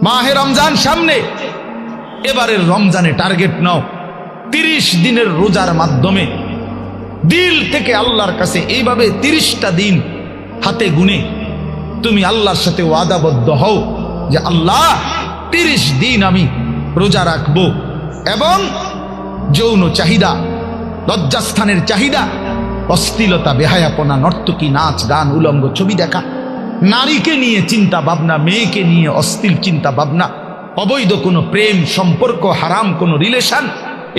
মাহে রমজান সামনে, এবারের রমজানে টার্গেট নাও 30 দিনের রোজার মাধ্যমে দিল থেকে আল্লাহর কাছে এইভাবে 30টা দিন হাতে গুনে তুমি আল্লাহর সাথে ওয়াদাবদ্ধ হও যে আল্লাহ 30 দিন আমি রোজা রাখবো, এবং যৌন চাহিদা, লজ্জাস্থানের চাহিদা, অশ্লীলতা, বেহায়াপনা, নর্তকী, নাচ গান, উলঙ্গ ছবি দেখা, নারীকে নিয়ে চিন্তা ভাবনা, মেয়েকে নিয়ে অশ্লীল চিন্তা ভাবনা, অবৈধ কোনো প্রেম সম্পর্ক, হারাম কোনো রিলেশন,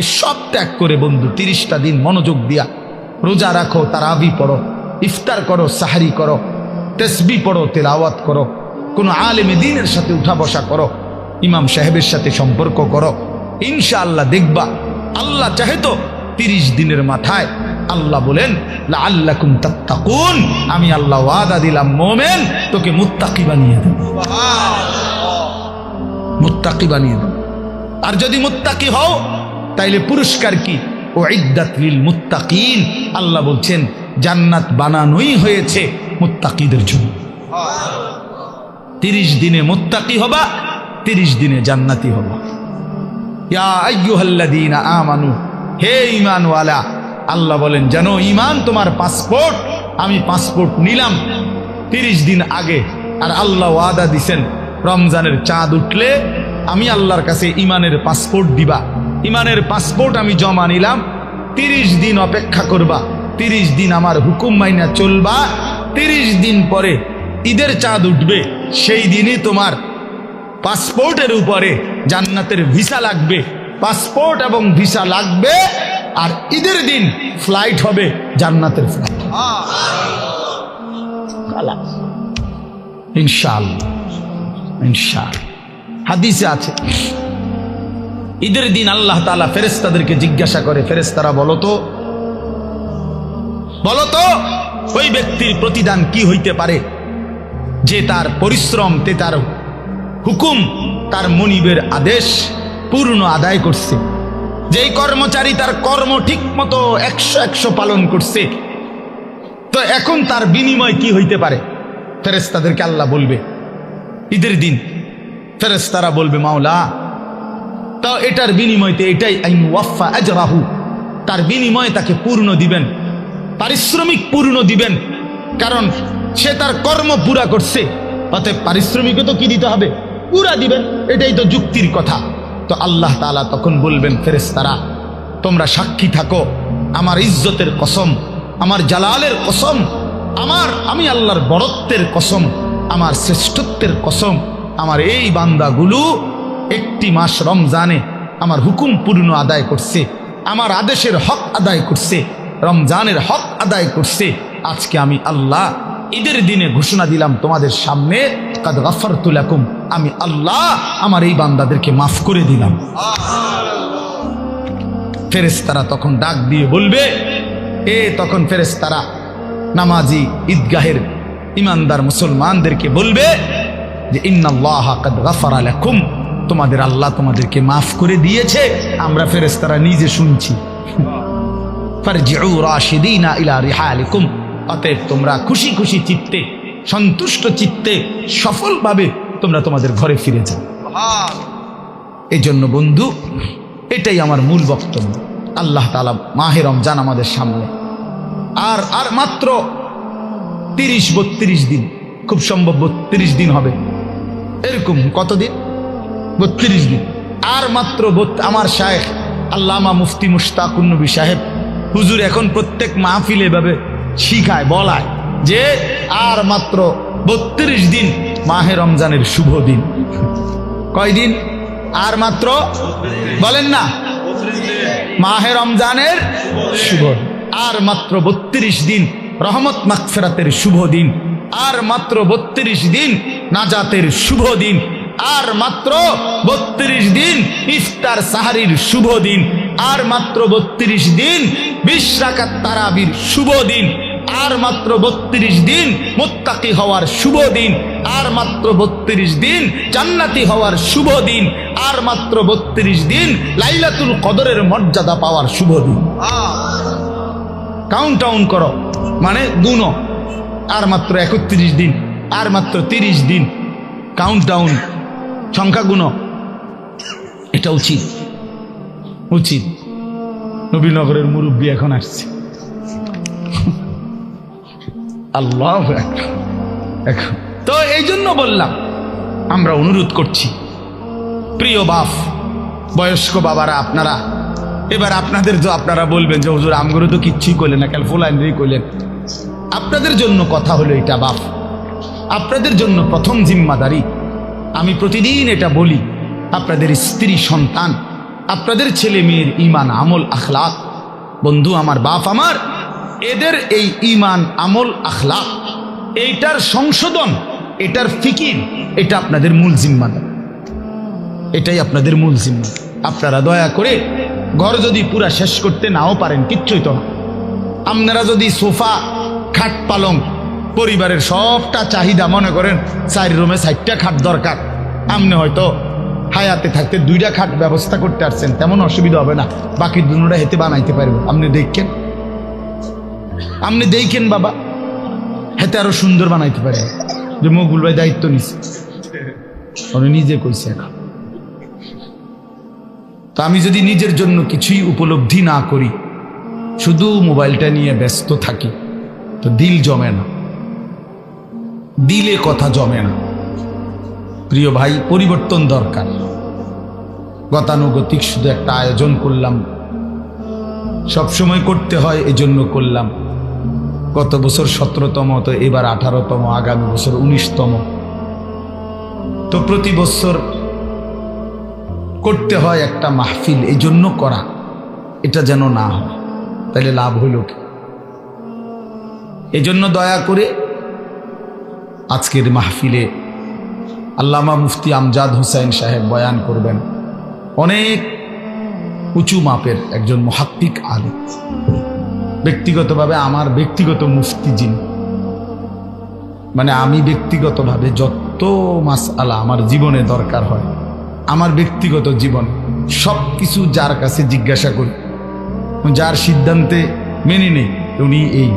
এসব ত্যাগ করে বন্ধু 30টা দিন মনোযোগ দিয়া রোজা রাখো, তারাবি পড়ো, ইফতার করো, সাহারি করো, তাসবিহ পড়ো, তেলাওয়াত করো, কোনো আলেমে দ্বীনের সাথে উঠা বসা করো, ইমাম সাহেবের সাথে সম্পর্ক করো। ইনশাআল্লাহ দেখবা আল্লাহ চাহে তো 30 দিনের মাথায় আল্লাহ বলেন লাআল্লাকুম তাত্তাকুন, আমি আল্লাহ ওয়াদা দিলাম মোমেন তোকে মুত্তাকি বানিয়ে দেব, মুত্তাকি বানিয়ে দেব। আর যদি মুত্তাকি হও তাইলে পুরস্কার কি? উইদ্দাত লিল মুত্তাকিন, আল্লাহ বলছেন জান্নাত বানানোই হয়েছে মুত্তাকিদের জন্য। 30 দিনে মুত্তাকি হবা, 30 দিনে জান্নাতি হবা। ইয়া আইয়ুহাল্লাযীনা আমানু, হে ঈমানওয়ালা, আল্লাহ বলেন জানো ঈমান তোমার পাসপোর্ট, আমি পাসপোর্ট নিলাম 30 দিন আগে। আর আল্লাহ ওয়াদা দিছেন রমজানের চাঁদ উঠলে আমি আল্লাহর কাছে ঈমানের পাসপোর্ট দিবা, ঈমানের পাসপোর্ট আমি জমা নিলাম, 30 দিন অপেক্ষা করবা, 30 দিন আমার হুকুম মাইনা চলবা, 30 দিন পরে ঈদের চাঁদ উঠবে, সেই দিনই তোমার পাসপোর্টের উপরে জান্নাতের ভিসা লাগবে, পাসপোর্ট এবং ভিসা লাগবে, আর ঈদের দিন ফ্লাইট হবে জান্নাতের ফ্লাইট, ইনশাআল্লাহ। ইনশাআল্লাহ হাদিসে আছে ঈদের দিন আল্লাহ তাআলা ফেরেশতাদেরকে জিজ্ঞাসা করে, ফেরেশতারা বলো তো ওই ব্যক্তির প্রতিদান কি হইতে পারে যে তার পরিশ্রম, তার হুকুম, তার মনিবের আদেশ পূর্ণ আদায় করছে, যেই কর্মচারী তার কর্ম ঠিক মতো 100 পালন করছে, তো এখন তার বিনিময় কি হইতে পারে? ফেরেশতাদেরকে আল্লাহ বলবে ঈদের দিন, ফেরেশতারা বলবে মাওলা তো এটার বিনিময়তে এটাই আইন ওয়াফা আজরাহু, তার বিনিময়ে তাকে পূর্ণ দিবেন, পারিশ্রমিক পূর্ণ দিবেন, কারণ সে তার কর্ম পুরা করছে, অতএব পারিশ্রমিকও তো কি দিতে হবে? পুরা দিবেন, এটাই তো যুক্তির কথা। তো আল্লাহ তাআলা তখন বলবেন ফেরেশতারা তোমরা সাক্ষী থাকো, আমার ইজ্জতের কসম, আমার জালালের কসম, আমি আল্লাহর বড়ত্বের কসম, আমার শ্রেষ্ঠত্বের কসম, আমার এই বান্দাগুলো একটি মাস রমজানে আমার হুকুম পূর্ণ আদায় করছে, আমার আদেশের হক আদায় করছে, রমজানের হক আদায় করছে। আজকে আমি আল্লাহ ঈদের দিনে ঘোষণা দিলাম তোমাদের সামনে, কাদ গাফারতু লাকুম, আমি আল্লাহ আমার এই বান্দাদেরকে মাফ করে দিলাম। ফেরেশতারা তখন ডাক দিয়ে বলবে, তখন ফেরেশতারা নামাজি ঈদগাহের ইমানদার মুসলমানদেরকে বলবে যে ইন্নাল্লাহা কাদ গাফারা লাকুম, তোমাদের আল্লাহ তোমাদেরকে মাফ করে দিয়েছে, আমরা ফেরেশতারা নিজে শুনছি। ফারজিউ রাশিদিনা ইলা রিহালিকুম, অতএব তোমরা খুশি খুশি চিত্তে, সন্তুষ্ট চিত্তে, সফলভাবে তোমরা তোমাদের ঘরে ফিরে যাও। এই জন্য বন্ধু এটাই আমার মূল বক্তব্য। আল্লাহ তাআলা মাহে রমজান আমাদের সামনে, আর মাত্র 30-32 দিন, খুব সম্ভব 32 দিন হবে, এরকম কতদিন? 32 দিন। আর মাত্র আমার শায়েখ আল্লামা মুফতি মুশতাকুন নবী সাহেব হুজুর এখন প্রত্যেক মাহফিলে এভাবে শিখায়, বলায় যে আর মাত্র 32 দিন মাহে রমজানের শুভ দিন। কয়দিন? আর মাত্র, বলেন না, মাহে রমজানের শুভ, আর মাত্র 32 দিন রহমত মাগফিরাতের শুভ দিন, আর মাত্র 32 দিন নাজাতের শুভ দিন, আর মাত্র 32 দিন ইফতার সাহারির শুভ দিন, আর মাত্র 32 দিন 20 রাকাত তারাবির শুভ দিন, আর মাত্র 32 দিন মুত্তাকি হওয়ার শুভ দিন, আর মাত্র 32 দিন জান্নাতি হওয়ার শুভ দিন, আর মাত্র 32 দিন লাইলাতুল কদরের মর্যাদা পাওয়ার শুভ দিন। কাউন্ট ডাউন করো, মানে গুনো, আর মাত্র 31 দিন, আর মাত্র 30 দিন, কাউন্ট ডাউন সংখ্যা গুনো, এটা উচিত উচিত। নবীনগরের মুরব্বী এখন আসছে, আল্লাহ এখন তো এই জন্য বললাম, আমরা অনুরোধ করছি প্রিয় বাপ, বয়স্ক বাবারা, আপনারা এবার আপনাদের তো আপনারা বলবেন যে হুজুর আমগুলো তো কিচ্ছুই করলেন না, কাল ফুলাইনই করলেন। আপনাদের জন্য কথা হলো এটা বাপ, আপনাদের জন্য প্রথম জিম্মাদারি। আমি প্রতিদিন এটা বলি, আপনাদের স্ত্রী সন্তান, আপনাদের ছেলে মেয়ের ইমান আমল আখলাক, বন্ধু আমার, বাপ আমার, এদের এই ইমান আমল আখলাক, এইটার সংশোধন, এটার ফিকির, এটা আপনাদের মূল জিম্মাদারি, এটাই আপনাদের মূল জিম্মা। আপনারা দয়া করে ঘর যদি পুরা শেষ করতে নাও পারেন, কিচ্ছুই তো না, আপনারা যদি সোফা, খাট, পালং, পরিবারের সবটা চাহিদা, মনে করেন 4 রুমে 4টা খাট দরকার, আপনি হয়তো হায়াতে থাকতে 2টা খাট ব্যবস্থা করতে পারছেন, তেমন অসুবিধা হবে না, বাকি দুটোটা হেতে বানাইতে পারবেন। আপনি দেখেন বাবা, হেতে আরো সুন্দর বানাইতে পারে, যে মকবুল ভাই দায়িত্ব নিচ্ছে, উনি নিজে কইছে। এখন তো আমি যদি নিজের জন্য কিছুই উপলব্ধি না করি, শুধু মোবাইলটা নিয়ে ব্যস্ত থাকি, তো দিল জমে না, দিলে কথা জমে না। প্রিয় ভাই, পরিবর্তন দরকার। গতানুগতিক শুধু একটা আয়োজন করলাম, সবসময় করতে হয় এজন্য করলাম। গত বছর 17তম, তো এবার 18তম, আগামী বছর 19তম। তো প্রতি বছর করতে হয় একটা মাহফিল, এই জন্য করা, এটা যেন না হয়, তাহলে লাভ হইল কি? এজন্য দয়া করে আজকের মাহফিলে আল্লামা মুফতি আমজাদ হোসেন সাহেব বয়ান করবেন। অনেক উঁচু মাপের একজন মুহাক্কিক আলেম, ব্যক্তিগতভাবে আমার ব্যক্তিগত মুফতি যিনি, মানে আমি ব্যক্তিগতভাবে যত মাসআলা আমার জীবনে দরকার হয়, আমার ব্যক্তিগত জীবন সব কিছু যার কাছে জিজ্ঞাসা করি, যার সিদ্ধান্তে মেনে নেই, উনি এই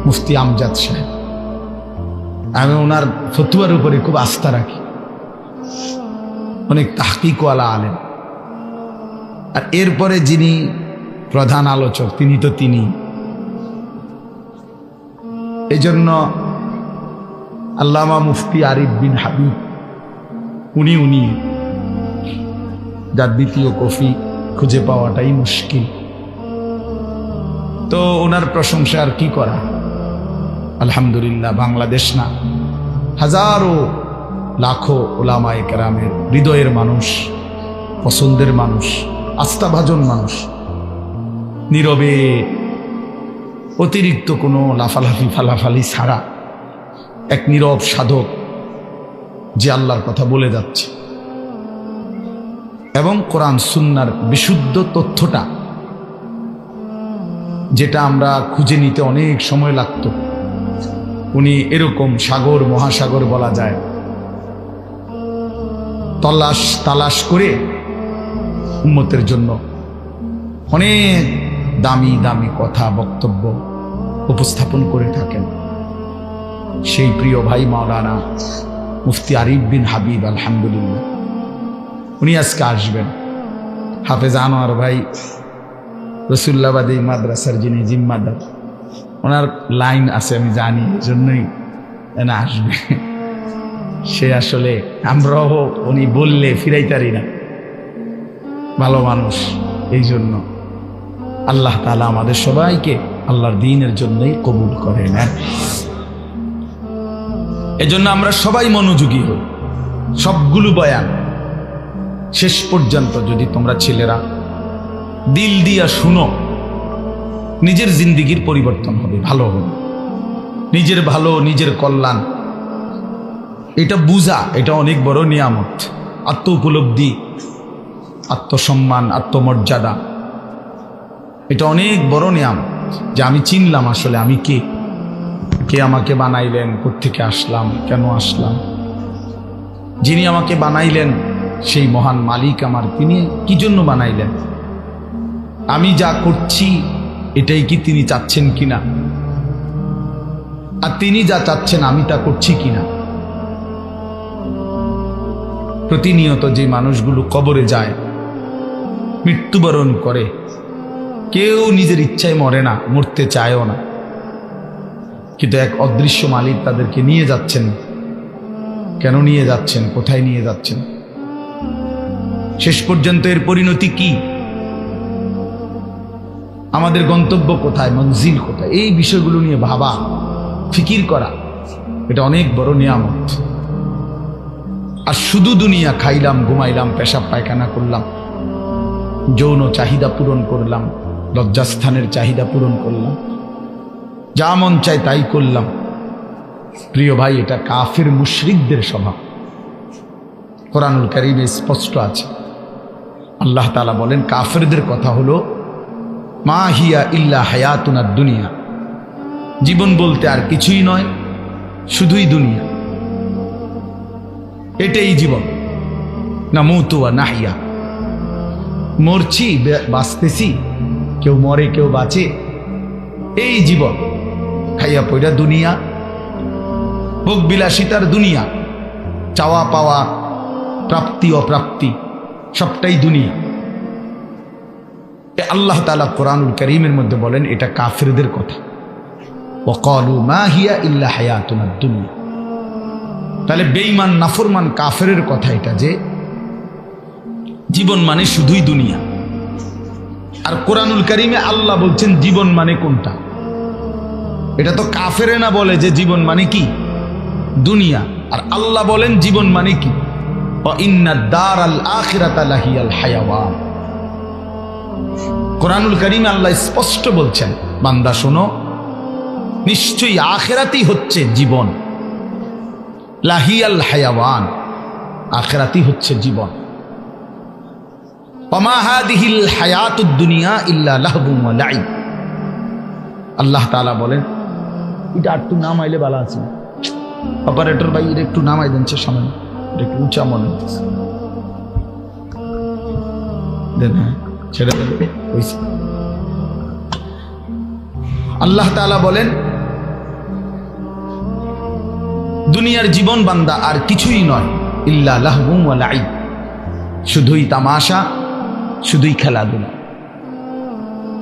মুফতি আমজাদ সাহেব। আমি ওনার ফতুয়ার উপরে খুব আস্থা রাখি, অনেক তাহকিকওয়ালা আলেম। আর এরপরে যিনি প্রধান আলোচক, তিনি তো তিনি। এই জন্য আল্লামা মুফতি আরিফ বিন হাবিব, উনি যার দ্বিতীয় কফি খুঁজে পাওয়াটাই মুশকিল। তো ওনার প্রশংসা আর কি করা, আলহামদুলিল্লাহ। বাংলাদেশ না, হাজারো লাখো ওলামায়ে কেরামের হৃদয়ের মানুষ, পছন্দের মানুষ, আস্থাভাজন মানুষ, নীরবে অতিরিক্ত কোনো লাফালাফি ফালাফালি ছাড়া এক নীরব সাধক, যে আল্লাহর কথা বলে যাচ্ছে এবং কোরআন সুন্নাহর বিশুদ্ধ তথ্যটা, যেটা আমরা খুঁজে নিতে অনেক সময় লাগত, উনি এরকম সাগর মহাসাগর বলা যায় তলাশ তালাশ করে উম্মতের জন্য অনেক দামি দামি কথা বক্তব্য উপস্থাপন করে থাকেন। সেই প্রিয় ভাই মাওলানা মুফতি আরিফ বিন হাবিব, আলহামদুলিল্লাহ, উনি আজকে আসবেন। হাফেজ আনোয়ার ভাই রসুল্লাবাদী মাদ্রাসার যিনি জিম্মাদার, ওনার লাইন আছে আমি জানি, এজন্যই এনা আসবে। সে আসলে আমরাও উনি বললে ফিরাইতারি না, ভালো মানুষ। এই জন্য আল্লাহ তাআলা আমাদের সবাইকে আল্লাহর দ্বীনের জন্যই কবুল করে নেন। এজন্য আমরা সবাই মনোযোগী হই। সবগুলো বয়ান শেষ পর্যন্ত যদি তোমরা ছেলেরা দিল দিয়া শুনো, নিজের জিন্দিগির পরিবর্তন হবে, ভালো হবে। নিজের ভালো, নিজের কল্যাণ, এটা বুঝা, এটা অনেক বড় নিয়ামত। আত্ম উপলব্ধি, আত্মসম্মান, আত্মমর্যাদা, এটা অনেক বড় নিয়ামত। যে আমি চিনলাম আসলে আমি কে, কে আমাকে বানাইলেন, কোত্থেকে আসলাম, কেন আসলাম। যিনি আমাকে বানাইলেন সেই মহান মালিক আমার, তিনি কি জন্য বানাইলেন, আমি যা করছি এটাই কি তিনি চাচ্ছেন কিনা, আর তিনি যা চাচ্ছেন আমি তা করছি কিনা। প্রতিনিয়ত যে মানুষগুলো কবরে যায়, মৃত্যুবরণ করে, কেউ নিজের ইচ্ছায় মরে না, মরতে চায়ও না, কিন্তু এক অদৃশ্য মালিক তাদেরকে নিয়ে যাচ্ছেন। কেন নিয়ে যাচ্ছেন, কোথায় নিয়ে যাচ্ছেন, শেষ পর্যন্ত এর পরিণতি কি, আমাদের গন্তব্য কোথায়, মঞ্জিল কোথায়, এই বিষয়গুলো নিয়ে ভাবা, ফিকির করা, এটা অনেক বড় নিয়ামত। আর শুধু দুনিয়া খাইলাম, ঘুমাইলাম, পেশাব পায়খানা করলাম, যৌন চাহিদা পূরণ করলাম, লজ্জাস্থানের চাহিদা পূরণ করলাম, যা মন চায় তাই করলাম, প্রিয় ভাই, এটা কাফির মুশরিকদের স্বভাব। কোরআনুল কারীমে স্পষ্ট আছে, আল্লাহ তাআলা বলেন কাফিরদের কথা হলো মা হিয়া ইল্লা হায়াতুনা দুনিয়া, জীবন বলতে আর কিছুই নয়, শুধুই দুনিয়া, এটাই জীবন। নামুতু ওয়া নাহইয়া, মরছি, বাঁচতেছি, কেউ মরে কেউ বাঁচে, এই জীবন। খাইয়া পয়রা দুনিয়া, ভোগ বিলাসিতার দুনিয়া, চাওয়া পাওয়া, প্রাপ্তি অপ্রাপ্তি, সবটাই দুনিয়া। আল্লাহ তাআলা কোরআনুল কারীমের মধ্যে বলেন এটা কাফিরদের কথা, ওয়াকালু মা হিয়া ইল্লা হায়াতুনা দুনিয়া। তাহলে বেঈমান নাফরমান কাফেরের কথা এটা, যে জীবন মানে শুধুই দুনিয়া। আর কোরআনুল কারীমে আল্লাহ বলছেন জীবন মানে কোনটা, এটা তো কাফেরে না বলে যে জীবন মানে কি দুনিয়া, আর আল্লাহ বলেন জীবন মানে কি, ওয়া ইন্নাদ দারাল আখিরাতা লাহিয়াল হায়াওয়ান। কোরআনুল কারীমে আল্লাহ স্পষ্ট বলছেন, বান্দা শোনো, নিশ্চয়ই আখিরাতই হচ্ছে জীবন, লাহিয়াল হায়াওয়ান, আখিরাতই হচ্ছে জীবন। ওয়া মা হাদিহিল হায়াতুদ দুনিয়া ইল্লা লাহবুন ওয়া লাইব। আল্লাহ তাআলা বলেন, এটা একটু নামাইলে ভালো আছে, অপারেটর ভাই এটা একটু নামাই দেন, সামনে একটু উঁচা মনে হচ্ছে, দেন, হ্যাঁ ছেড়ে দেবে। আল্লাহ তাআলা বলেন দুনিয়ার জীবন বান্দা আর কিছুই নয়, ইল্লা লাহবুন ওয়া লাইব, শুধুই তামাশা, শুধুই খেলাধুলা।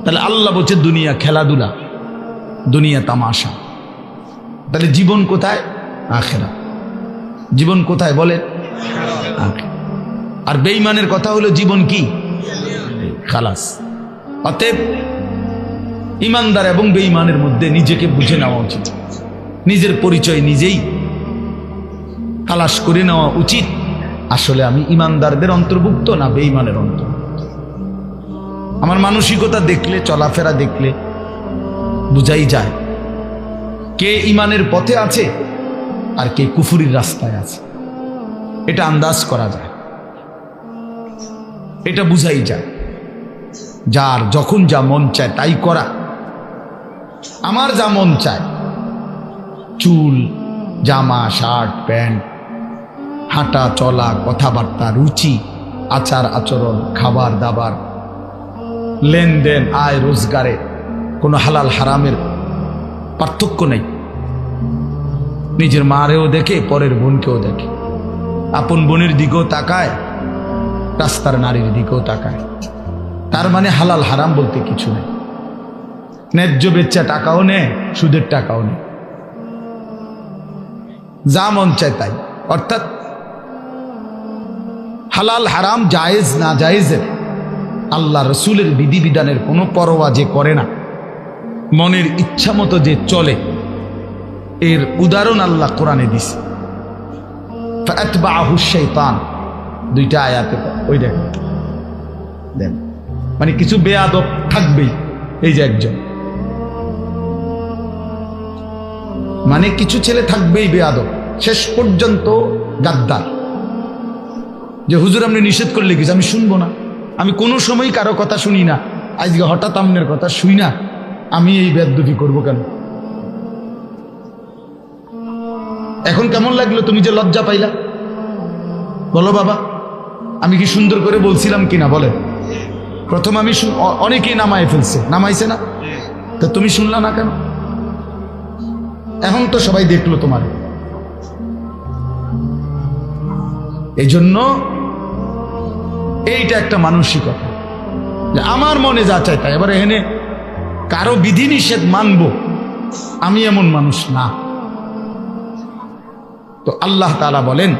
তাহলে আল্লাহ বলছে দুনিয়া খেলাধুলা, দুনিয়া তামাশা। তাহলে জীবন কোথায়, আখিরাত। জীবন কোথায় বলেন, আখিরাত। আর বেঈমানের কথা হলো জীবন কি, খালাস। অতএব ইমানদার এবং বেঈমানের মধ্যে নিজেকে বুঝে নেওয়া উচিত, নিজের পরিচয় নিজেই তালাশ করে নেওয়া উচিত, আসলে আমি ইমানদারদের অন্তর্ভুক্ত না বেঈমানের অন্তর্ভুক্ত। আমার মানসিকতা দেখলে, চলাফেরা দেখলে বুঝাই যায় কে ইমানের পথে আছে আর কে কুফুরির রাস্তায় আছে, এটা আন্দাজ করা যায়, এটা বুঝাই যায়। যার যখন যা মন চায় তাই করা, আমার যা মন চায়, চুল, জামা, শার্ট, প্যান্ট, হাঁটা চলা, কথাবার্তা, রুচি, আচার আচরণ, খাবার দাবার, লেনদেন, আয় রোজগারে কোনো হালাল হারামের পার্থক্য নেই। নিজের মারেও দেখে, পরের বোনকেও দেখে, আপন বোনের দিকেও তাকায়, রাস্তার নারীর দিকেও তাকায়। তার মানে হালাল হারাম বলতে কিছু নেই। ন্যায্য বেচ্চা টাকাও নেয়, সুদের টাকাও নেয়, যা মন চায় তাই। অর্থাৎ হালাল হারাম, জায়েজ না জায়েজের, আল্লাহ রসুলের বিধিবিধানের কোনো পরোয়া যে করে না, মনের ইচ্ছা মতো যে চলে, এর উদাহরণ আল্লাহ কোরআনে দিছে। ফাতবাহু শাইতান, দুইটা আয়াতে ওই দেন, মানে কিছু বেয়াদব থাকবেই। এই যে একজন, মানে কিছু ছেলে থাকবেই বেয়াদব, শেষ পর্যন্ত গাদ্দার, যে হুজুর আপনি নিষেধ করলে কিছু আমি শুনবো না, আমি কোনো সময় কারো কথা শুনি না, আজকে হঠাৎ আমনের কথা শুই না, আমি এই বেয়াদবি করবো কেন? এখন কেমন লাগলো, তুমি যে লজ্জা পাইলা, বলো বাবা, আমি কি সুন্দর করে বলছিলাম কিনা বলে? প্রথম আমি অনেকেই নামায় ফেলছে, নামাইছে না, তো তুমি শুনলা না কেন? এখন তো সবাই দেখলো তোমার। এই জন্য এইটা একটা মানসিকতা যে আমার মনে যা চাই তাই। এবার এখানে কারো বিধিনিষেধ মানব, আমি এমন মানুষ না। তো আল্লাহ তাআলা বলেন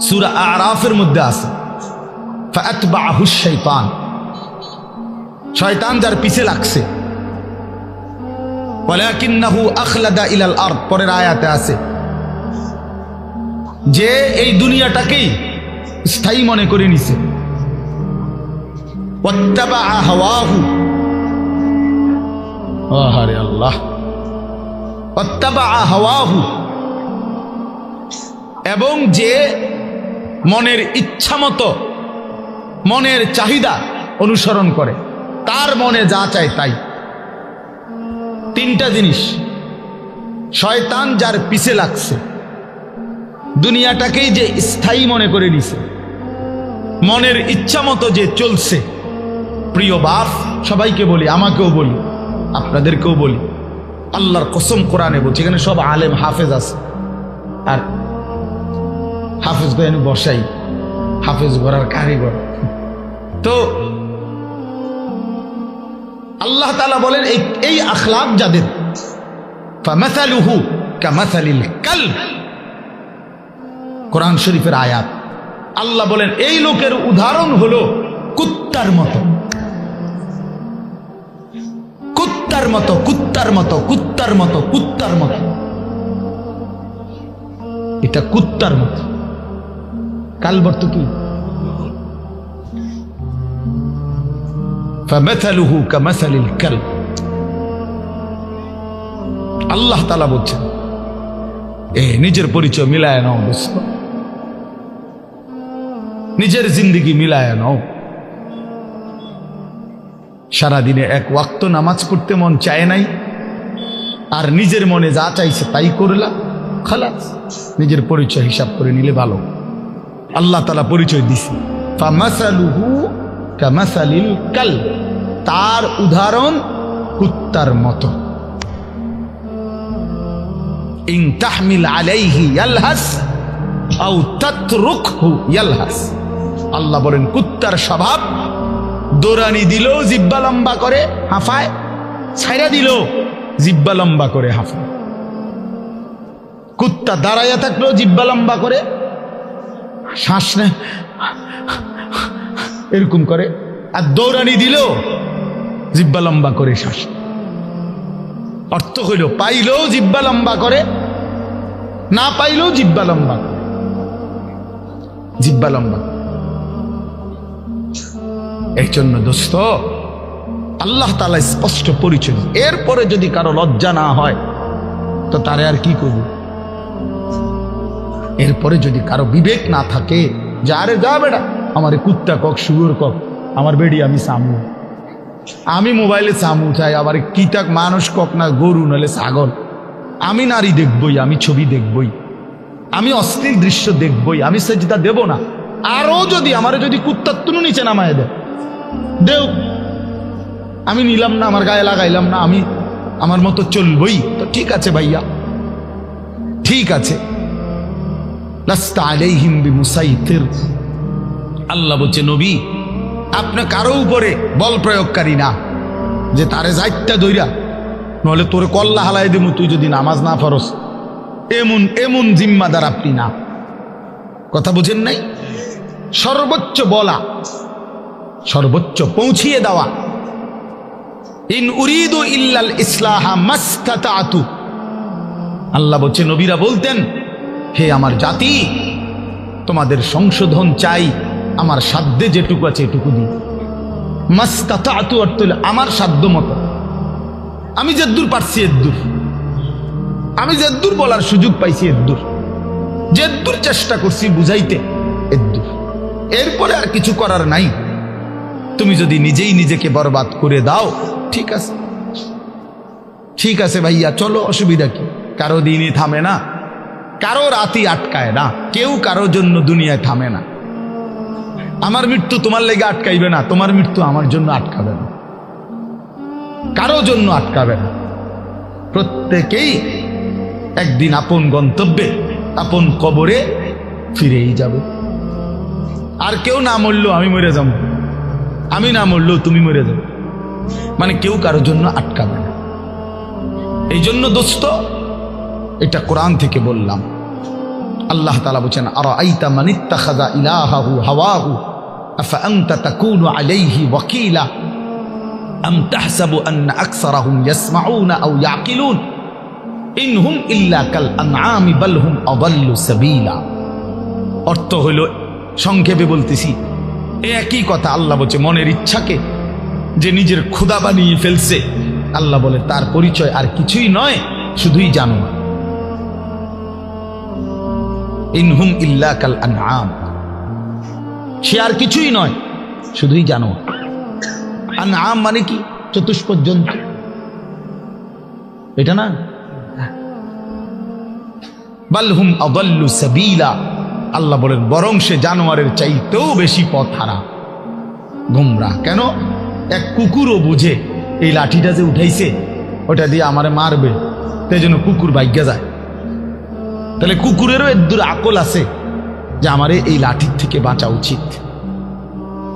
সূরা আরাফের মধ্যে আছে ফাআতবাহু শাইতান, শয়তান যার পিছে লাগছে। ওয়ালাকিন্নাহু আখলাদা ইলাল আরদ, পরের আয়াতে আছে যে এই দুনিয়াটাকেই স্থায়ী মনে করে নিছে। ওয়াত্তাবা হাওয়াহু, আহারে আল্লাহ, ওয়াত্তাবা হাওয়াহু, এবং যে মনের ইচ্ছা মতো মনের চাহিদা অনুসরণ করে, তার মনে যা চায় তাই। তিনটা জিনিস, শয়তান যার পিছে লাগছে, দুনিয়াটাকেই যে স্থায়ী মনে করে নিছে, মনের ইচ্ছা মতো যে চলছে। প্রিয় বাপ, সবাইকে বলি, আমাকেও বলি, আপনাদেরকেও বলি, আল্লাহর কসম কোরআনে বলছি, এখানে সব আলেম হাফেজ আছে, আর হাফেজ গো এনে বসাই, হাফেজ গড়ার কারিগর। তো আল্লাহ তাআলা বলেন এই আখলাক যাদের, ফামাসালুহু কামাসালিল কালব, কোরআন শরীফের আয়াত। আল্লাহ বলেন এই লোকের উদাহরণ হলো কুত্তার মতো, কুত্তার মতো, কুত্তার মতো, কুত্তার মতো, কুত্তার মতো। এটা কুত্তার মতো। কালব অর্থ কি? ফামাসালুহু কামাসালিল কালব। আল্লাহ তাআলা বলছেন নিজের পরিচয় মিলায় নাও দোস্ত, নিজের জিন্দেগি মিলায় নাও। সারাদিনে এক ওয়াক্ত নামাজ পড়তে মন চায় নাই, আর নিজের মনে যা চাইছে তাই করলা, খালাস। নিজের পরিচয় হিসাব করে নিলে ভালো। আল্লাহ তাআলা পরিচয় দিছে ফামাসালুহু কামাসালিল কালব, তার উদাহরণ কুত্তার মতো। ইন তাহমিল আলাইহি ইয়ালহাস আও তাতরুকহু ইয়ালহাস। আল্লাহ বলেন কুত্তার স্বভাব, দৌড়ানি দিল জিব্বা লম্বা করে হাঁফায়, ছাইরা দিল জিব্বা লম্বা করে হাঁফায়। কুত্তা দাঁড়াইয়া থাকলো জিব্বা লম্বা করে, শ্বাস নেয় এরকম করে, আর দৌড়ানি দিল জিব্বা লম্বা করে শ্বাস। অর্থ হইল পাইলেও জিব্বা লম্বা করে, না পাইলেও জিব্বা লম্বা, জিব্বা লম্বা। এই জন্য দোস্ত, আল্লাহ তাআলা স্পষ্ট পরিচয়। এরপরে যদি কারো লজ্জা না হয় তো তারে আর কি করব? এরপরে যদি কারো বিবেক না থাকে যে আরে যা বেটা, আমার কুত্তা কক, শুয়োর কক, আমার বেডি আমি সামু, আমি মোবাইলে সামু চাই, আবার কি তাক মানুষ কক না গরু নাহলে ছাগল, আমি নারী দেখবই, আমি ছবি দেখবই, আমি অশ্লীল দৃশ্য দেখবই, আমি সেজদা দেব না। আরো যদি আমারে যদি কুত্তার তুনু নিচে নামায় দেও, আমি নিলাম না, আমার গায়ে লাগাইলাম না, আমি আমার মতো চলবই, তো ঠিক আছে ভাইয়া, ঠিক আছে। লাস্তা আলাইহিম বিমুসাইতির। আল্লাহ বলছে নবী, আপনি কারো উপরে বল প্রয়োগকারী না যে তারে যাইতে দইরা নহলে তোরে কল্লা হালাই দেবো তুই যদি নামাজ না ফরস, এমন এমন জিম্মাদার আপনি না। কথা বুঝেন নাই? সর্বোচ্চ বলা, সর্বোচ্চ পৌঁছিয়ে দেওয়া। ইন উরিদু ইল্লাল ইসলাহা মাস্তাতাতু। আল্লাহ বলছে নবীরা বলতেন, হে আমার জাতি, তোমাদের সংশোধন চাই, আমার সাধ্যে যেটুকু আছে এটুকু দিই। মাস্তাতাতু অর্থ হলো আমার সাধ্য মতো, আমি যেদূর পারছি এদূর, আমি যেদূর বলার সুযোগ পাইছি এদূর, যেদূর চেষ্টা করছি বুঝাইতে এদূর, এরপরে আর কিছু করার নাই। তুমি যদি নিজেই নিজেকে বরবাদ করে দাও, ঠিক আছে, ঠিক আছে ভাইয়া, চলো, অসুবিধা কি? কারো দিনই থামে না, কারো রাতই আটকায় না, কেউ কারো জন্য দুনিয়ায় থামে না। আমার মৃত্যু তোমার লেগে আটকাইবে না, তোমার মৃত্যু আমার জন্য আটকাবে না, কারো জন্য আটকাবে না। প্রত্যেকেই একদিন আপন গন্তব্যে, আপন কবরে ফিরেই যাবে। আর কেউ না মরলেও আমি মরে যাব, আমি না মরলেও তুমি মরে যাবে, মানে কেউ কারোর জন্য আটকাবে না। এই জন্য দোস্ত, এটা কোরআন থেকে বললাম। আল্লাহ তাআলা বলেন, আরাআইতা মান ইত্তাখাযা ইলাহাহু হাওয়াহু আফা আনতা তাকুনু আলাইহি ওয়াকিলা আম তাহসাবু আন্না আকসারাহুম ইয়াসমাউনা আও ইয়াকিলুন ইনহুম ইল্লা কাল আনআমি বাল হুম আযাল্লু সাবিলা। অর্থ হইল, সংক্ষেপে বলতেছি, একই কথা। আল্লাহ বলছে, মনের ইচ্ছাকে যে নিজের খোদা বানিয়ে ফেলছে, আল্লাহ বলে তার পরিচয় আর কিছুই নয়, শুধুই জানোয়ার। ইনহুম ইল্লা কাল আনআম, সে আর কিছুই নয়, শুধুই জানোয়ার। আনআম মানে কি? চতুষ্পদ জন্তু, এটা না? বাল হুম আযাল্লু সাবিলা, আল্লাহ বলেন বরং সে জানোয়ারের চাইতেও বেশি পথ হারা, গোমরা। কেন? এক কুকুরও বুঝে এই লাঠিটা যে উঠাইছে ওটা দিয়ে আমারে মারবে, তাই জন্য কুকুর ভাগ্যা যায়। তাহলে কুকুরেরও এদূর আকল আছে যে আমারে এই লাঠির থেকে বাঁচা উচিত।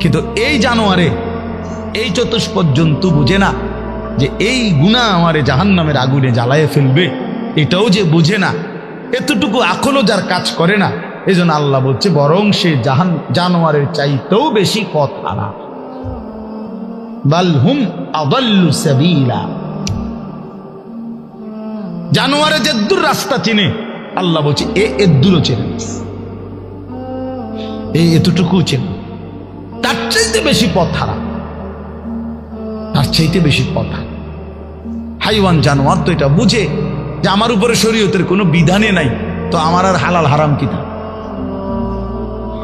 কিন্তু এই জানোয়ারে, এই চতুষ্পদ জন্তু বুঝে না যে এই গুনাহ আমারে জাহান্নামের আগুনে জ্বালায় ফেলবে, এটাও যে বুঝে না, এতটুকু আকলও যার কাজ করে না। এই জন্য আল্লাহ বলছে বরং সে জানোয়ারের চাইতেও বেশি পথ হারা। বাল হুম আযাল্লু সাবিলা, জানোয়ারে যেদূর রাস্তা চিনে, আল্লাহ বলছে এদূরও চেনে, এতটুকু চেনে, তার চাইতে বেশি পথ হারা, তার চাইতে বেশি পথ হারা। হাইওয়ান জানোয়ার তো এটা বুঝে যে আমার উপরে শরীয়তের কোনো বিধানে নাই, তো আমার আর হালাল হারাম কি?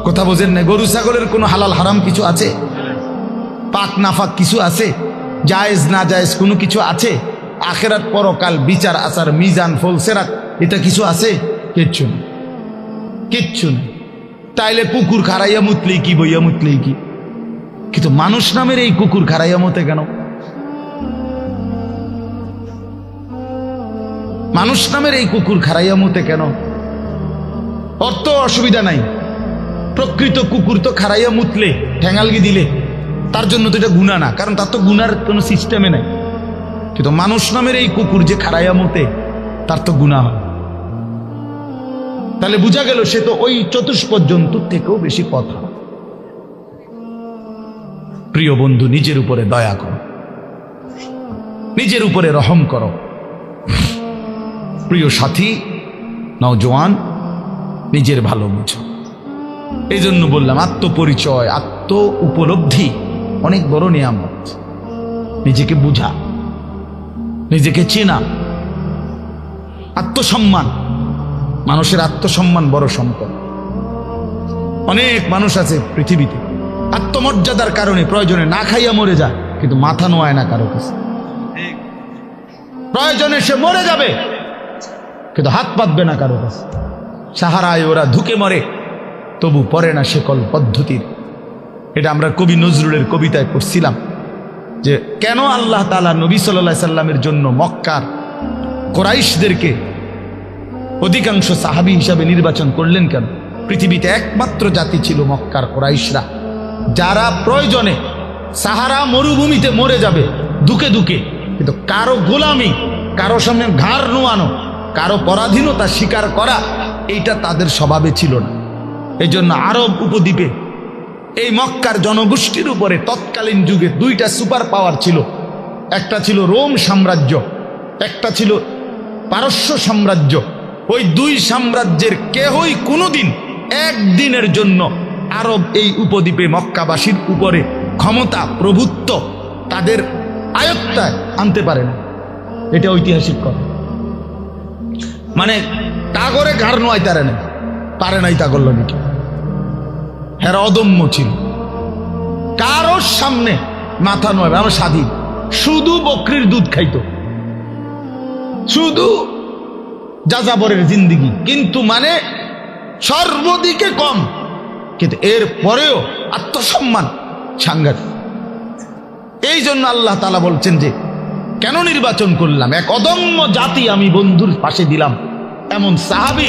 কথা বোঝেন না? গরু ছাগলের কোনো হালাল হারাম কিছু আছে? পাক নাফাক কিছু আছে? জায়েজ না জায়েজ কোনো কিছু আছে? আখেরাত পরকাল বিচার আচার মিজান ফলসেরাত এটা কিছু আছে? কিচ্ছু নেই, কিচ্ছু নেই। তাইলে পুকুর খারাইয়া মুতলেই কি, বইয়া মুতলেই কি? কিন্তু মানুষ নামের এই কুকুর খারাইয়া মতে কেন? মানুষ নামের এই কুকুর খারাইয়া মতে কেন? অর্থ অসুবিধা নাই, প্রকৃত কুকুর তো খারাইয়া মুতলে, ঠ্যাঙালগি দিলে তার জন্য তো এটা গুনাহ না, কারণ তার তো গুনার কোনো সিস্টেমে নাই। কিন্তু মানুষ নামের এই কুকুর যে খারাইয়া মতে, তার তো গুনাহ হয়। তাহলে বোঝা গেল সে তো ওই চতুষ্পদ জন্তুর থেকেও বেশি কথা। প্রিয় বন্ধু, নিজের উপরে দয়া করো, নিজের উপরে রহম করো। প্রিয় সাথী, নওজোয়ান, নিজের ভালো বুঝো। এই জন্য বললাম, আত্মপরিচয়, আত্ম উপলব্ধি অনেক বড় নিয়ামত। নিজেকে বুঝা, নিজেকে চেনা, আত্মসম্মান। মানুষের আত্মসম্মান বড় সম্পদ। অনেক মানুষ আছে পৃথিবীতে আত্মমর্যাদার কারণে প্রয়োজনে না খাইয়া মরে যায়, কিন্তু মাথা নোয়ায় না কারো কাছে। প্রয়োজনে সে মরে যাবে, কিন্তু হাত পাতবে না কারো কাছে। সাহারায় ওরা ধুকে মরে, তবু পড়ে না শেকল পদ্ধতির। এটা আমরা কবি নজরুলের কবিতায় পড়ছিলাম যে কেন আল্লাহ তাআলা নবী সাল্লাল্লাহু আলাইহি সাল্লামের জন্য মক্কার কুরাইশদেরকে অধিকাংশ সাহাবী হিসাবে নির্বাচন করলেন কেন? পৃথিবীতে একমাত্র জাতি ছিল মক্কার কুরাইশরা, যারা প্রয়োজনে সাহারা মরুভূমিতে মরে যাবে দুকে দুকে, কিন্তু কারো গোলামি, কারো সামনে ঘাড় নোয়ানো, কারো পরাধীনতা স্বীকার করা, এইটা তাদের স্বভাবে ছিল না। এই জন্য আরব উপদ্বীপে এই মক্কার জনগোষ্ঠীর উপরে তৎকালীন যুগে দুইটা সুপার পাওয়ার ছিল। একটা ছিল রোম সাম্রাজ্য, একটা ছিল পারস্য সাম্রাজ্য। ওই দুই সাম্রাজ্যের কেহই কোনোদিন একদিনের জন্য আরব এই উপদ্বীপে মক্কাবাসীর উপরে ক্ষমতা, প্রভুত্ব তাদের আয়ত্তায় আনতে পারে না। এটা ঐতিহাসিক কথা। মানে তাগরে ঘাড় নোয়াই তারে না, পারে নাই তাগর লবিকে। হেরা অদম্য ছিল, কারোর সামনে মাথা নয়। আমরা স্বাধীন, শুধু বকরির দুধ খাইতো, শুধু যাযাবরের জিন্দিগি, কিন্তু মানে সর্বদিকে কম, কিন্তু এর পরেও আত্মসম্মান সাংঘাতিক। এই জন্য আল্লাহ তাআলা বলছেন যে কেন নির্বাচন করলাম, এক অদম্য জাতি আমি বন্ধুর পাশে দিলাম। এমন সাহাবী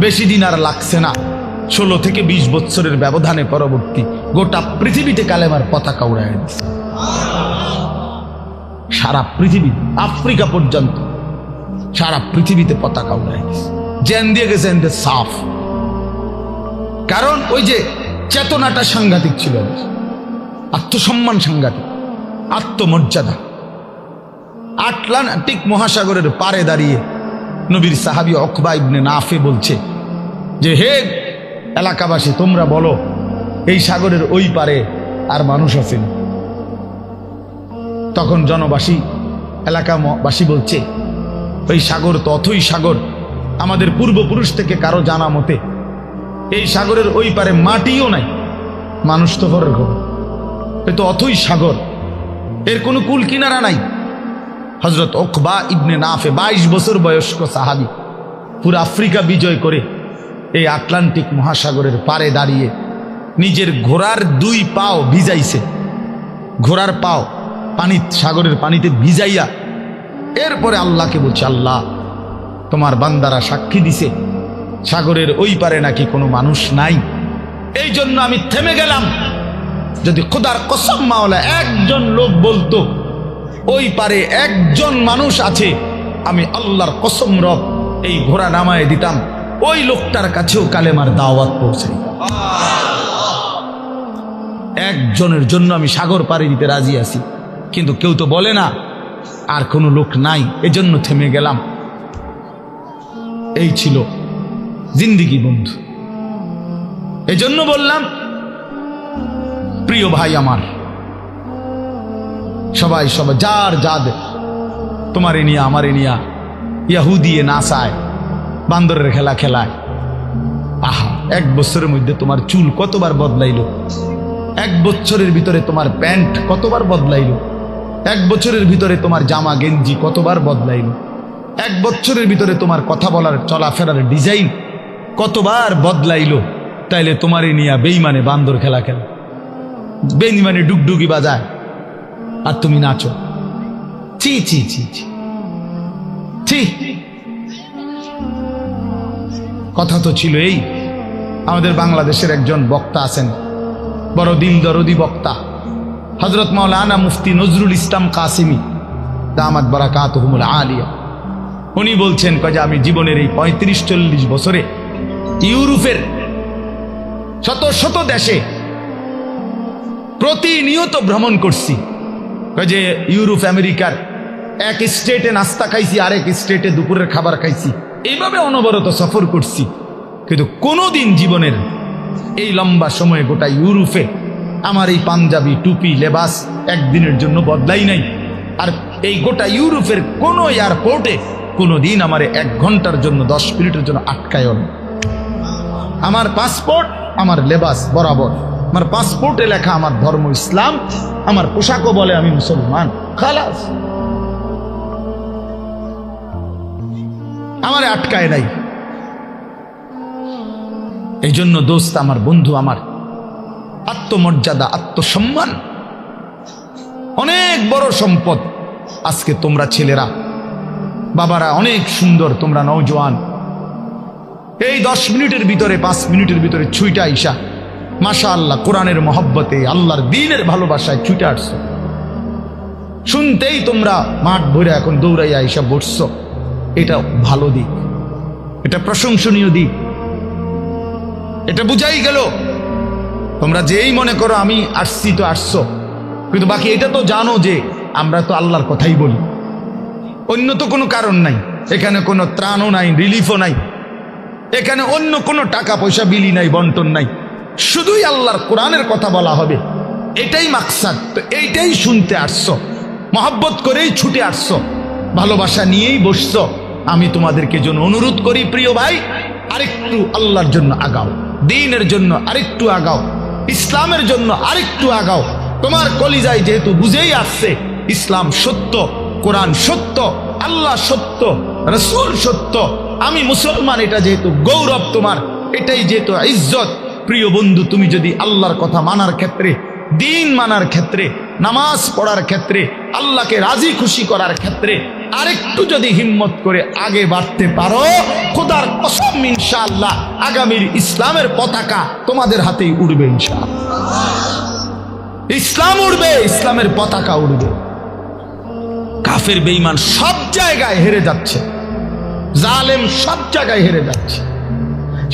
বেশি দিন আর লাগছে না। 16 থেকে 20 বছরের ব্যবধানে পরবর্তী গোটা পৃথিবীতে কালেমার পতাকা উড়ায় দিচ্ছে। সারা পৃথিবী, আফ্রিকা পর্যন্ত সারা পৃথিবীতে পতাকা উড়ায় দিচ্ছে। জেন দিয়ে গেছে সাফ, কারণ ওই যে চেতনাটা সাংঘাতিক ছিল, আত্মসম্মান সাংঘাতিক, আত্মমর্যাদা। আটলান্টিক মহাসাগরের পারে দাঁড়িয়ে নবীর সাহাবী উকবা ইবনে নাফে বলছে যে, হে এলাকাবাসী, তোমরা বলো এই সাগরের ওই পারে আর মানুষ আছে না? তখন জনবাসী, এলাকাবাসী বলছে, ওই সাগর তো অথই সাগর, আমাদের পূর্বপুরুষ থেকে কারো জানা মতে এই সাগরের ওই পারে মাটিও নাই, মানুষ তো ভরের খবর, এ তো অথই সাগর, এর কোনো কুল কিনারা নাই। হযরত উকবা ইবনে নাফে 22 বছর বয়স্ক সাহাবী, পুরো আফ্রিকা বিজয় করে এই আটলান্টিক মহাসাগরের পারে দাঁড়িয়ে নিজের ঘোড়ার 2 পাও ভিজাইছে, ঘোড়ার পাও পানি, সাগরের পানিতে ভিজাইয়া এরপরে আল্লাহকে বলছে, আল্লাহ তোমার বান্দারা সাক্ষী দিছে সাগরের ওই পারে নাকি কোনো মানুষ নাই, এই জন্য আমি থেমে গেলাম। যদি খোদার কসম মাওলা একজন লোক বলতো ওই পারে একজন মানুষ আছে, আমি আল্লাহর কসম রব এই ঘোড়া নামায় দিতাম, ওই লোকটার কাছেও কালেমার দাওয়াত পৌঁছাই। একজনের জন্য আমি সাগর পাড়ি দিতে রাজি আছি, কিন্তু কেউ তো বলে না আর কোনো লোক নাই, এজন্য থেমে গেলাম। এই ছিল জিন্দিগি বন্ধু। এজন্য বললাম, প্রিয় ভাই আমার, সবাই সবাই যার যাদের, তোমার নিয়া আমার নিয়া ইয়াহুদি নাসায় বান্দরের খেলা খেলায়। আহা, 1 বছরের মধ্যে তোমার চুল কতবার বদলাইলো, 1 বছরের ভিতরে তোমার প্যান্ট কতবার বদলাইলো, 1 বছরের ভিতরে তোমার জামা গেঞ্জি কতবার বদলাইলো, 1 বছরের ভিতরে তোমার কথা বলার চলাফেরার ডিজাইন কতবার বদলাইলো। তাইলে তোমার নিয়া বেঈমানে বান্দর খেলা খেলা, বেঈমানে ডুগডুগি বাজায়, আর তুমি নাচো। চি চি চি চি চি। কথা তো ছিল এই, আমাদের বাংলাদেশের একজন বক্তা আছেন, বড় দিল দরদি বক্তা, হযরত মাওলানা মুফতি নজরুল ইসলাম কাসিমি দামাত বারাকাতুহুমুল আলিয়া। উনি বলছেন যে আমি জীবনের এই 35-40 বছরে ইউরোপের শত শত দেশে প্রতিনিয়ত ভ্রমণ করছি। যে ইউরোপ আমেরিকার এক স্টেটে নাস্তা খাইছি, আরেক স্টেটে দুপুরের খাবার খাইছি, এইভাবে অনবরত সফর করছি, কিন্তু কোনোদিন জীবনের এই লম্বা সময়ে গোটা ইউরোপে আমার এই পাঞ্জাবি টুপি লেবাস একদিনের জন্য বদলাই নাই। আর এই গোটা ইউরোপের কোনো এয়ারপোর্টে কোনোদিন আমার 1 ঘন্টার জন্য 10 মিনিটের জন্য আটকায়ও না। আমার পাসপোর্ট, আমার লেবাস বরাবর, আমার পাসপোর্টে লেখা আমার ধর্ম ইসলাম, আমার পোশাকও বলে আমি মুসলমান, খালাস, আমারে আটকায় নাই। এই জন্য দোস্ত আমার, বন্ধু আমার, আত্মমর্যাদা, আত্মসম্মান অনেক বড় সম্পদ। আজকে তোমরা ছেলেরা, বাবারা অনেক সুন্দর, তোমরা নওজোয়ান, এই 10 মিনিটের ভিতরে 5 মিনিটের ভিতরে ছুইটা আইসা মাশাআল্লাহ কোরআনের মহব্বতে, আল্লাহর দ্বীনের ভালোবাসায় ছুটে আসছো। শুনতেই তোমরা মাঠ ভরে এখন দৌড়াইয়া আইসা বসছো, এটা ভালো দিক, এটা প্রশংসনীয় দিক, এটা বুঝাই গেল। তোমরা যেই মনে করো আমি আসছি তো আসছো, কিন্তু বাকি এটা তো জানো যে আমরা তো আল্লাহর কথাই বলি, অন্য তো কোনো কারণ নাই। এখানে কোনো ত্রাণও নাই, রিলিফও নাই, এখানে অন্য কোনো টাকা পয়সা বিলি নাই, বন্টন নাই, শুধুই আল্লাহর কোরআনের কথা বলা হবে, এটাই মাকসাদ। তো এইটাই শুনতে আসছো, মহব্বত করেই ছুটে আসছো, ভালোবাসা নিয়েই বসছো। আমি তোমাদেরকে জন্য অনুরোধ করি, প্রিয় ভাই, আরেকটু আল্লাহর জন্য আগাও, দ্বীনের জন্য আরেকটু আগাও, ইসলামের জন্য আরেকটু আগাও। তোমার কলিজায় যেহেতু বুঝেই আসছে ইসলাম সত্য, কোরআন সত্য, আল্লাহ সত্য, রাসূল সত্য, আমি মুসলমান, এটা যেহেতু গৌরব তোমার, এটাই যেহেতু ইজ্জত। প্রিয় বন্ধু, তুমি যদি আল্লাহর কথা মানার ক্ষেত্রে, দ্বীন মানার ক্ষেত্রে, নামাজ পড়ার ক্ষেত্রে, আল্লাহকে রাজি খুশি করার ক্ষেত্রে আরেকটু যদি হিম্মত করে আগে বাড়তে পারো, খোদার কসম ইনশাআল্লাহ আগামীর ইসলামের পতাকা তোমাদের হাতেই উড়বে ইনশাআল্লাহ। ইসলাম উড়বে, ইসলামের পতাকা উড়বে। কাফের বেঈমান সব জায়গায় হেরে যাচ্ছে, জালেম সব জায়গায় হেরে যাচ্ছে।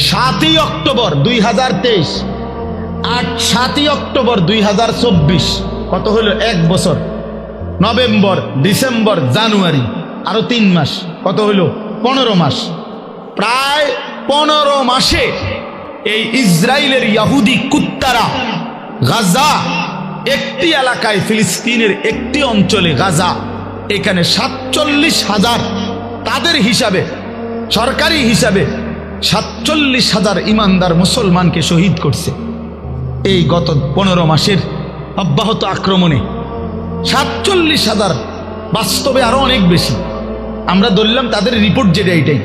7ই অক্টোবর 2023, 7ই অক্টোবর 2024, কত হলো? 1 বছর। নভেম্বর, ডিসেম্বর, জানুয়ারি, আরো 3 মাস, কত হলো? 15 মাস। প্রায় 15 মাসে এই ইসরায়েলের ইহুদি কুত্তারা গাজা, একটি এলাকায়, ফিলিস্তিনের একটি অঞ্চলে গাজা, এখানে 47,000, তাদের হিসাবে, সরকারি হিসাবে 47,000 ইমানদার মুসলমানকে শহীদ করছে এই গত 15 মাসের অব্যাহত আক্রমণে। 47,000, বাস্তবে আরো অনেক বেশি। আমরা ধরলাম তাদের রিপোর্ট যেটা, এটাই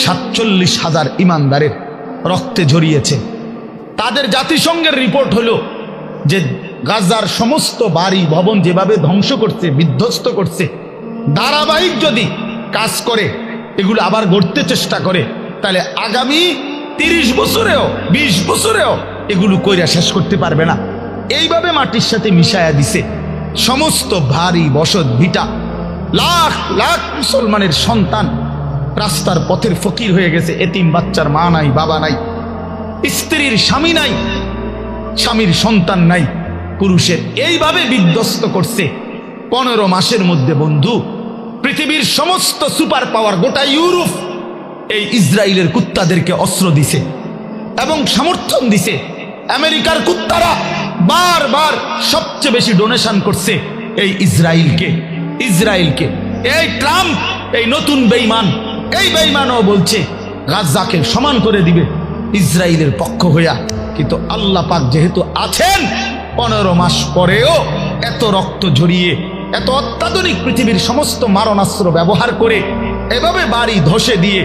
47,000 ইমানদারের রক্তে ঝরিয়েছে। তাদের জাতিসংঘের রিপোর্ট হলো যে গাজার সমস্ত বাড়ি ভবন যেভাবে ধ্বংস করছে, বিধ্বস্ত করছে, ধারাবাহিক যদি কাজ করে, এগুলো আবার গড়তে চেষ্টা করে, তাহলে আগামী 30 বছরেও 20 বছরেও এগুলো কইরা শেষ করতে পারবে না। এইভাবে মাটির সাথে মিশায়া দিছে সমস্ত ভারী বসত ভিটা। লাখ লাখ মুসলমানের সন্তান রাস্তার পথের ফকির হয়ে গেছে। এতিম বাচ্চার মা নাই, বাবা নাই, স্ত্রীর স্বামী নাই, স্বামীর সন্তান নাই, পুরুষের। এইভাবে বিধ্বস্ত করছে 15 মাসের মধ্যে। বন্ধু, পৃথিবীর সমস্ত সুপার পাওয়ার, গোটা ইউরোপ এই ইসরায়েলের কুত্তাদেরকে অস্ত্র দিছে এবং সমর্থন দিছে। আমেরিকার কুত্তারা বারবার সবচেয়ে বেশি ডোনেশন করছে এই ইসরায়েলকে। এই ট্রাম্প, এই নতুন বেঈমান, এই বেঈমানও বলছে গাজাকে সমান করে দিবে ইসরায়েলের পক্ষ হইয়া। কিন্তু আল্লাহ পাক যেহেতু আছেন, 15 মাস পরেও এত রক্ত ঝরিয়ে, এত অত্যাধুনিক পৃথিবীর সমস্ত মারণাস্ত্র ব্যবহার করে এভাবে বাড়ি ধসে দিয়ে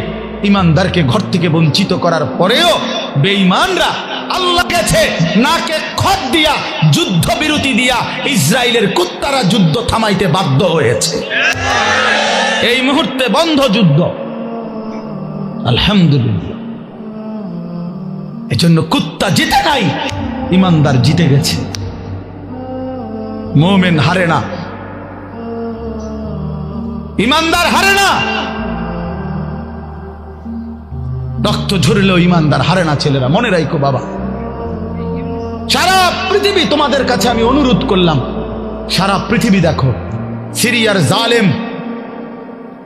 ইমানদারকে ঘর থেকে বঞ্চিত করার পরেও বেঈমানরা আল্লাহ কাছে নাকে খত দিয়া, যুদ্ধ বিরতি দিয়া ইসরায়েলের কুত্তারা যুদ্ধ থামাইতে বাধ্য হয়েছে। এই মুহূর্তে বন্ধ যুদ্ধ, আলহামদুলিল্লাহ। এজন্য কুত্তা জিতে নাই, ইমানদার জিতে গেছে। মুমিন হারে না, ইমানদার হারে না। রক্ত ঝরলেও ইমানদার হারে না। ছেলেরা মনে রাখো বাবা, সারা পৃথিবী তোমাদের কাছে আমি অনুরোধ করলাম, সারা পৃথিবী দেখো, সিরিয়ার জালেম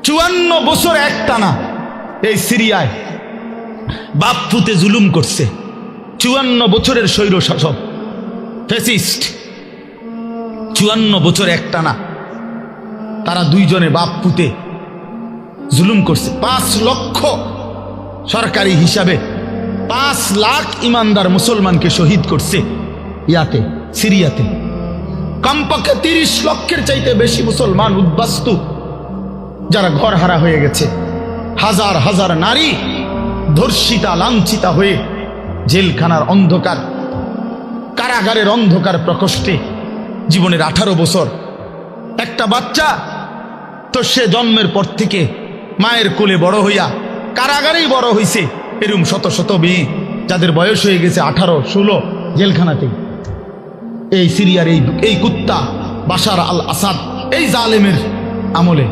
54 বছর একটানা এই সিরিয়ায় বাপ পুতে জুলুম করছে। 54 বছরের স্বৈর শাসক, ফ্যাসিস্ট, 54 বছর একটানা তারা দুইজনে বাপ পুতে জুলুম করছে। 5 লক্ষ, সরকারি হিসাবে 5 লাখ ইমানদার মুসলমানকে শহীদ করছে ইয়াতে, সিরিয়াতে। কমপক্ষে 30 লক্ষের চাইতে বেশি মুসলমান উদ্বাস্তু, যারা ঘর হারা হয়ে গেছে। হাজার হাজার নারী ধর্ষিতা, লাঞ্ছিতা হয়ে জেলখানার অন্ধকার, কারাগারের অন্ধকার প্রকোষ্ঠে জীবনের 18 বছর। একটা বাচ্চা তো সে জন্মের পর থেকে মায়ের কোলে বড় হইয়া কারাগারেই বড় হইছে। এরকম শত শত মেয়ে যাদের বয়স হয়ে গেছে 18, 16 জেলখানাতেই। এই সিরিয়ার এই কুত্তা বাশার আল আসাদ, এই জালেমের আমলে।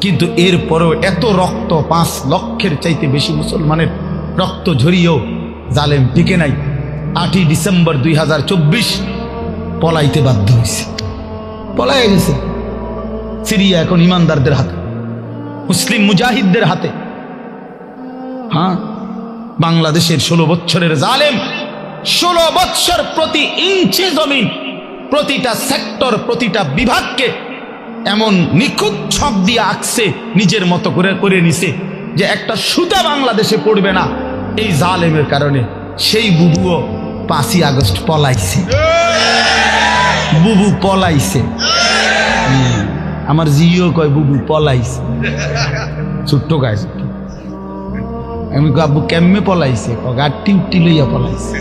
কিন্তু এরপরও এত রক্ত, 5 লক্ষের চাইতে বেশি মুসলমানের রক্ত ঝরিয়েও জালেম টিকে নাই। 8ই ডিসেম্বর 2024 পলাইতে বাধ্য হয়েছে, পলাইয়া গেছে। সিরিয়া এখন ইমানদারদের হাতে, মুসলিম মুজাহিদদের হাতে। হ্যাঁ, বাংলাদেশের 16 বছরের জালেম 16 বছর প্রতি ইঞ্চি জমিন, প্রতিটা সেক্টর, প্রতিটা বিভাগকে এমন নিখুঁত ছক দিয়ে আঁকছে, নিজের মতো করে নিছে যে একটা সুতা বাংলাদেশে পড়বে না এই জালেমের কারণে। সেই বুবুও 5ই আগস্ট পলাইছে, বুবু পলাইছে। আমার জিও কয় বুবু পলাইছে, ছোট্ট গাছ। আমি আব্বু কেমনে পলাইছে? গাড়ি উঠি লইয়া পলাইছে,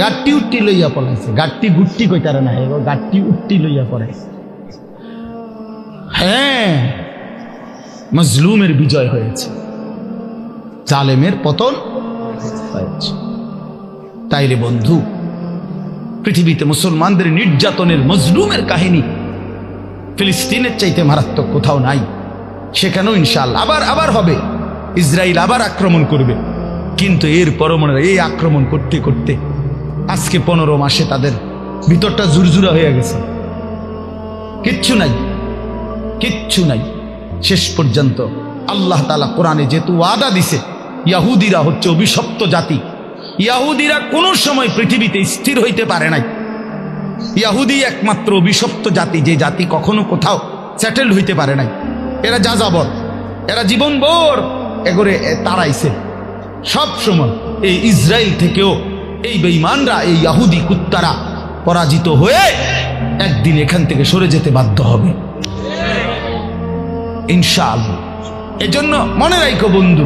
গাড়ি উঠি লইয়া পলাইছে। গাড়ি গুট্টি কইতারে না, গাড়ি উঠি লইয়া পলাইছে। হ্যাঁ, মজলুমের বিজয় হয়েছে, জালেমের পতন হয়েছে। তাইলে বন্ধু, পৃথিবীতে মুসলমানদের নির্যাতনের, মজলুমের কাহিনী ফিলিস্তিনের চাইতে মারাত্মক কোথাও নাই। সেখানেও ইনশাআল্লাহ আবার হবে, ইসরায়েল আবার আক্রমণ করবে। কিন্তু এর পরমাণু এই আক্রমণ করতে করতে আজকে 15 মাসে তাদের ভিতরটা জুরজুরা হয়ে গেছে, কিচ্ছু নাই, কিচ্ছু নাই। শেষ পর্যন্ত আল্লাহ তাআলা কোরআনে যেহেতু ওয়াদা দিছে, ইয়াহুদিরা হচ্ছে অভিশপ্ত জাতি। ইয়াহুদিরা কোনো সময় পৃথিবীতে স্থির হইতে পারে নাই। ইয়াহুদি একমাত্র অভিশপ্ত জাতি, যে জাতি কখনো কোথাও সেটেল হইতে পারে নাই। এরা যাযাবর, এরা জীবনভর এগরে তাড়াইছে। সব সময় এই ইসরায়েল থেকেও এই বেঈমানরা, এই ইয়াহুদি কুত্তারা পরাজিত হয়ে একদিন এখান থেকে সরে যেতে বাধ্য হবে ইনশাআল্লাহ। এজন্য মনে রাখো বন্ধু,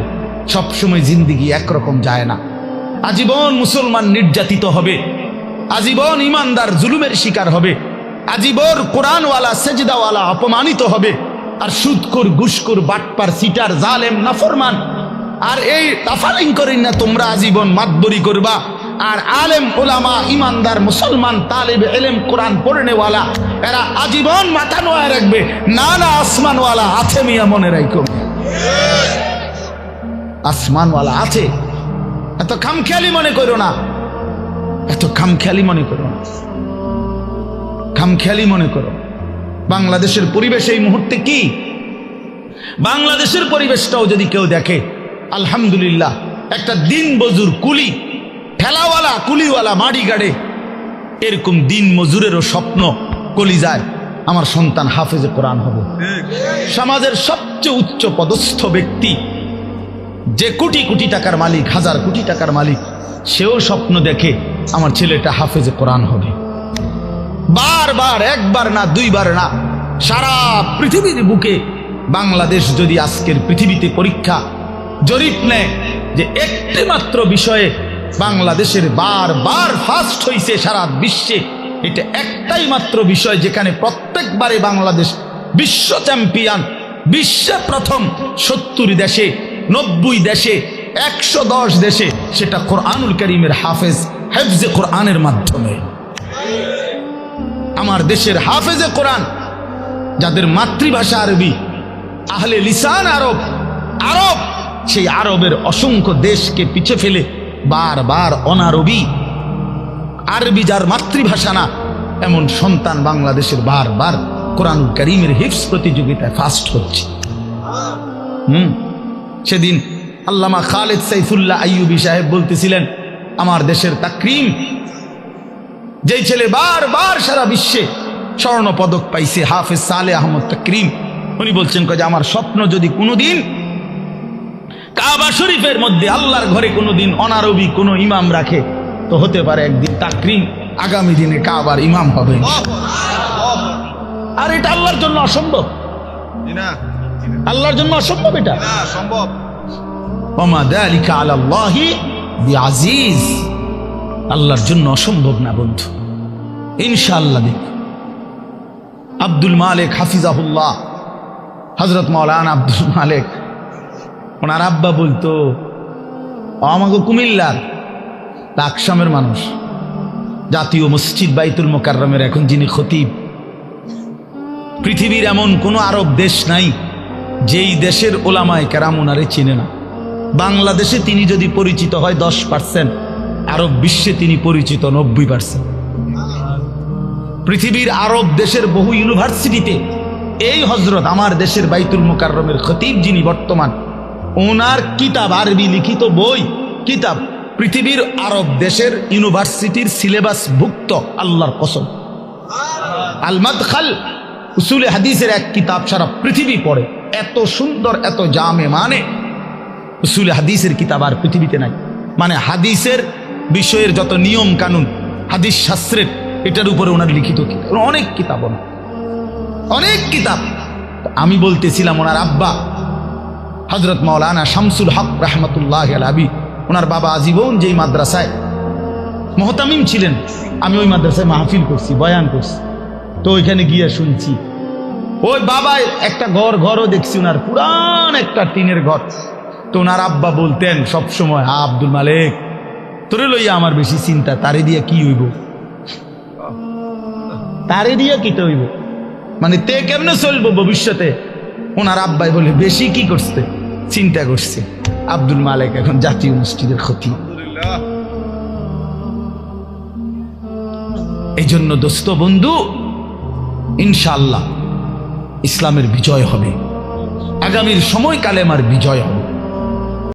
সবসময় জিন্দিগি একরকম যায় না। আজীবন মুসলমান নির্যাতিত হবে, আজীবন ইমানদার জুলুমের শিকার হবে, আজীবন কোরআনওয়ালা সেজদাওয়ালা অপমানিত হবে। আর সুদখোর, ঘুষখোর, বাটপার, সিটার, জালেম, নাফরমান আর এই তাফালিং করেন না তোমরা আজীবন মাতবরি করবা। আর আলেম ওলামা, ইমানদার মুসলমান, তালেব ইলম, কোরআন পড়নেওয়ালা, এরা আজীবন মাথা নোয়া রাখবে। না না, আসমানওয়ালা আছে মিয়া, মনে রাখো, আসমানওয়ালা আছে। এত খামখেয়ালি মনে করো না, এত খামখেয়ালি মনে করো না, খামখেয়ালি মনে করো। বাংলাদেশের পরিবেশ এই মুহূর্তে কি? বাংলাদেশের পরিবেশটাও যদি কেউ দেখে, আলহামদুলিল্লাহ, একটা দিন মজুর, কুলি, ঠেলাওয়ালা, কুলিওয়ালা, মাড়ি গাড়ে, এরকম দিন মজুরেরও স্বপ্ন কলিজায়, আমার সন্তান হাফেজে কোরআন হবে। সমাজের সবচেয়ে উচ্চ পদস্থ ব্যক্তি, যে কোটি কোটি টাকার মালিক, হাজার কোটি টাকার মালিক, সেও স্বপ্ন দেখে আমার ছেলেটা হাফেজে কোরআন হবে। বারবার, একবার না, দুইবার না, সারা পৃথিবীর বুকে বাংলাদেশ যদি আজকের পৃথিবীতে পরীক্ষা জরিপ নেয় যে একটি মাত্র বিষয়ে বাংলাদেশের বারবার ফার্স্ট হইছে সারা বিশ্বে, এটা একটাই মাত্র বিষয় যেখানে প্রত্যেকবারে বাংলাদেশ বিশ্ব চ্যাম্পিয়ন, বিশ্বে প্রথম 70 দেশে, 90 দেশে, 110 দেশে, সেটা কোরআনুল কারীমের হেফজে কোরআনের মাধ্যমে। আমার দেশের হাফেজে কোরআন, যাদের মাতৃভাষা আরবি, আহলে লিসান আরব, সেই আরবের অসংখ্য দেশকে পিছে ফেলে বারবার অনারবি, আরবি যার মাতৃভাষা না, এমন সন্তান বাংলাদেশের বারবার কোরআনুল কারীমের হিফজ প্রতিযোগিতায় ফার্স্ট হচ্ছে। সেদিন আল্লামা খালেদ সাইফুল্লাহ আইয়ুবী সাহেব বলতেছিলেন, আমার দেশের তাকরিম, যেই ছেলে বারবার সারা বিশ্বে স্বর্ণ পদক পাইছে, হাফেজ সালেহ আহমদ তাকরিম, উনি বলছেন যে আমার স্বপ্ন যদি কোনোদিন কাবা শরীফের মধ্যে আল্লাহর ঘরে কোনোদিন অনারবি কোনো ইমাম রাখে, তো হতে পারে একদিন তাকরিম আগামী দিনে কাবার ইমাম হবে। আর এটা আল্লাহর জন্য অসম্ভব, আল্লাহর জন্য অসম্ভব, এটা সম্ভব। ওমা যালিকা আলাল্লাহি বিআজিজ, আল্লাহর জন্য অসম্ভব না বন্ধু। ইনশাআল্লাহ দেখ, আব্দুল মালিক হাফিজাহুল্লাহ, হযরত মাওলানা আব্দুল মালিক, ওনার আব্বা বলতো, আমাকে কুমিল্লার লাকসামের মানুষ, জাতীয় মসজিদ বাইতুল মোকাররমের এখন যিনি খতিব, পৃথিবীর এমন কোন আরব দেশ নাই যেই দেশের ওলামায়ে কেরাম ওনারে চিনে না। বাংলাদেশে তিনি যদি পরিচিত হয় 10%, আরব বিশ্বে তিনি পরিচিত 90%। পৃথিবীর আরব দেশের বহু ইউনিভার্সিটিতে এই হযরত আমার দেশের বাইতুল মোকাররমের খতিব যিনি বর্তমান, ওনার কিতাব, আরবি লিখিত বই, কিতাব পৃথিবীর আরব দেশের ইউনিভার্সিটির সিলেবাস ভুক্ত, আল্লাহর কসম। আল মাদখাল উসুলে হাদিসের এক কিতাব সারা পৃথিবী পড়ে, এত সুন্দর, এত জামে, মানে উসুলে হাদিসের কিতাব আর পৃথিবীতে নাই। মানে হাদিসের বিষয়ের যত নিয়ম কানুন, হাদিস শাস্ত্রের, এটার উপরে ওনার লিখিত কিতাব, অনেক কিতাব, অনেক কিতাব। আমি বলতেছিলাম, ওনার আব্বা হযরত মাওলানা শামসুল হক রাহমাতুল্লাহি আলাইহি, ওনার বাবা আজীবন যেই মাদ্রাসায় মুহতামিম ছিলেন, আমি ওই মাদ্রাসায় মাহফিল করছি, বয়ান করছি, তো ওইখানে গিয়ে শুনছি ওই বাবা একটা ঘরও দেখছি ওনার, পুরান একটা টিনের ঘর। তো ওনার আব্বা বলতেন সব সময়, আব্দুল মালিক তোরে লইয়া আমার বেশি চিন্তা, তারে দিয়ে কি হইব, তারে দিয়ে কি হইব, মানে তে কেমনে চলবো ভবিষ্যতে। ওনার আব্বাই বলে বেশি কি করছে, চিন্তা করছে। আব্দুল মালিক এখন জাতীয় মসজিদের খতিব। এই জন্য দোস্ত বন্ধু, ইনশাআল্লাহ ইসলামের বিজয় হবে, আগামীর সময় কালেমার বিজয় হবে।